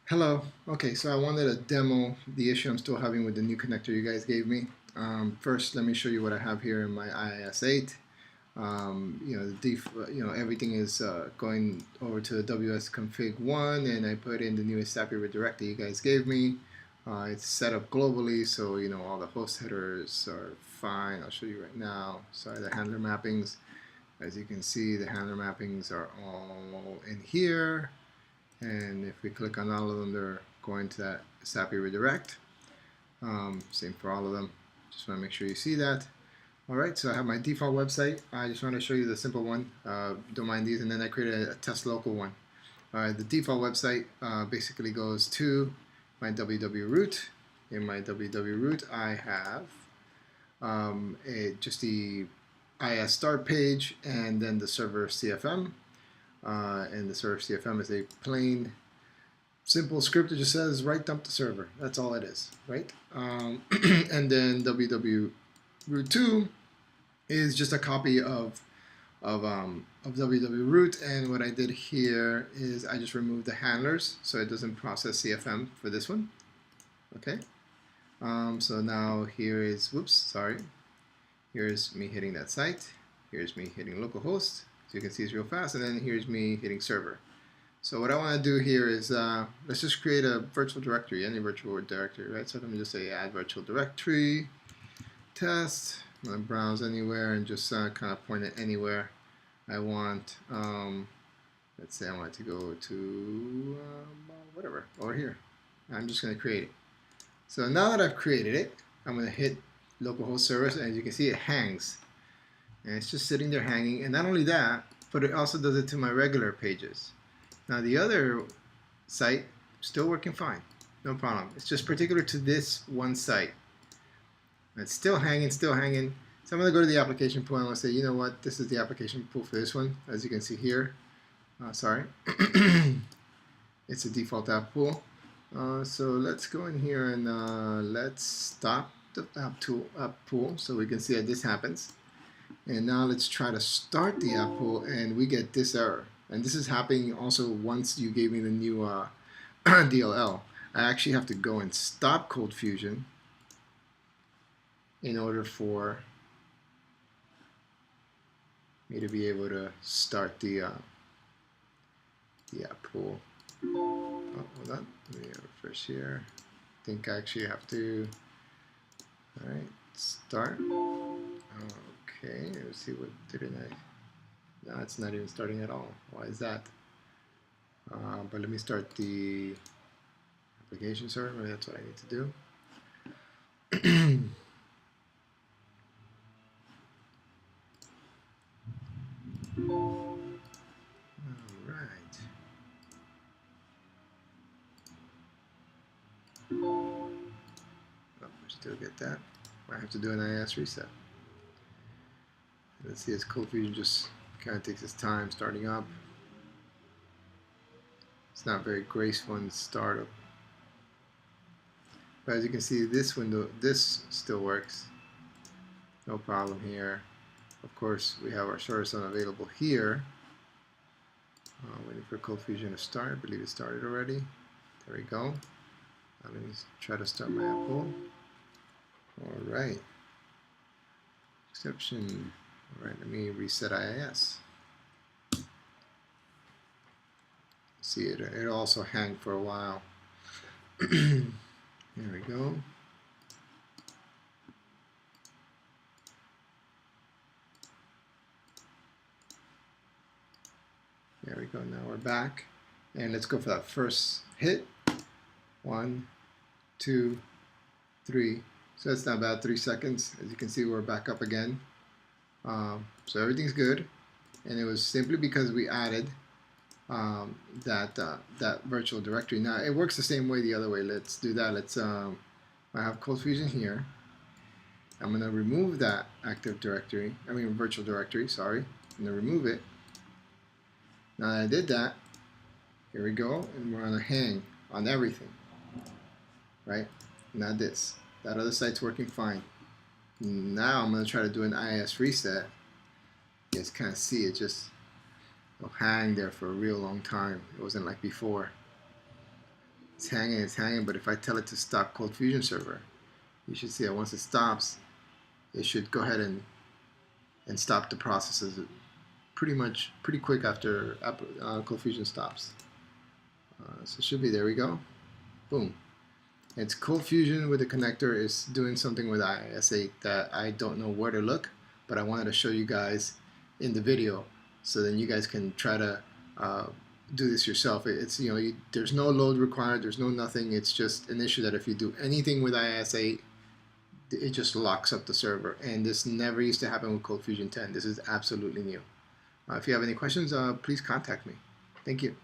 Hello. Okay, so I wanted to demo the issue I'm still having with the new connector you guys gave me. First, let me show you what I have here in my IIS8. Everything is going over to the WS config 1, and I put in the newest SAP redirect that you guys gave me. It's set up globally, so all the host headers are fine. I'll show you right now. Sorry, the handler mappings. As you can see, the handler mappings are all in here. And if we click on all of them, they're going to that SAP redirect. Same for all of them. Just want to make sure you see that. All right, so I have my default website. I just want to show you the simple one. Don't mind these. And then I created a test local one. All right, the default website basically goes to my www root. In my www root, I have just the IIS start page and then the server CFM. And the server CFM is a plain, simple script that just says write dump the server. That's all it is, right? And then www root 2 is just a copy of www root. And what I did here is I just removed the handlers so it doesn't process CFM for this one. Okay. So now here is, here's me hitting that site. Here's me hitting localhost. So you can see it's real fast, and then here's me hitting server. So what I want to do here is let's just create a virtual directory, any virtual directory, right? So let me just say add virtual directory, test. I'm going to browse anywhere and just kind of point it anywhere I want. Let's say I want to go to whatever, over here. I'm just going to create it. So now that I've created it, I'm going to hit localhost servers, and as you can see, it hangs. And it's just sitting there hanging. And not only that, but it also does it to my regular pages. Now the other site, still working fine. No problem. It's just particular to this one site. It's still hanging, still hanging. So I'm going to go to the application pool and I'm going to say, you know what, this is the application pool for this one. As you can see here. Sorry. It's a default app pool. So let's go in here and let's stop the app pool so we can see that this happens. And now let's try to start the app pool, and we get this error. And this is happening also once you gave me the new DLL. I actually have to go and stop ColdFusion in order for me to be able to start the app pool. Oh, hold on. Let me refresh here. I think I actually have to. All right, start. Okay, let's see, what didn't I? No, it's not even starting at all. Why is that? But let me start the application server. That's what I need to do. All right. Oh, I still get that. I have to do an IIS reset. Let's see, as ColdFusion just kind of takes its time starting up. It's not very graceful in the startup. But as you can see, this window, this still works. No problem here. Of course, we have our source unavailable here. Waiting for ColdFusion to start. I believe it started already. There we go. Let me try to start my app pool. All right. Exception. All right, let me reset IIS. See, it'll also hang for a while. There we go. There we go. Now we're back. And let's go for that first hit. 1, 2, 3. So that's not about 3 seconds. As you can see, we're back up again. So everything's good, and it was simply because we added that virtual directory. Now it works the same way the other way. Let's do that. Let's I have ColdFusion here. I'm going to remove that virtual directory. Sorry, I'm going to remove it. Now that I did that, here we go, and we're on a hang on everything, right? Not this. That other site's working fine. Now I'm going to try to do an IIS reset. You guys kind of see it just hang there for a real long time. It wasn't like before. it's hanging, but if I tell it to stop ColdFusion server, you should see that once it stops, it should go ahead and stop the processes pretty quick after ColdFusion stops. So it should be, there we go. Boom. It's ColdFusion with the connector is doing something with IIS8 that I don't know where to look, but I wanted to show you guys in the video so then you guys can try to do this yourself. It's, you know, there's no load required, there's no nothing. It's just an issue that if you do anything with IIS8, it just locks up the server, and this never used to happen with ColdFusion 10. This is absolutely new. If you have any questions, please contact me. Thank you.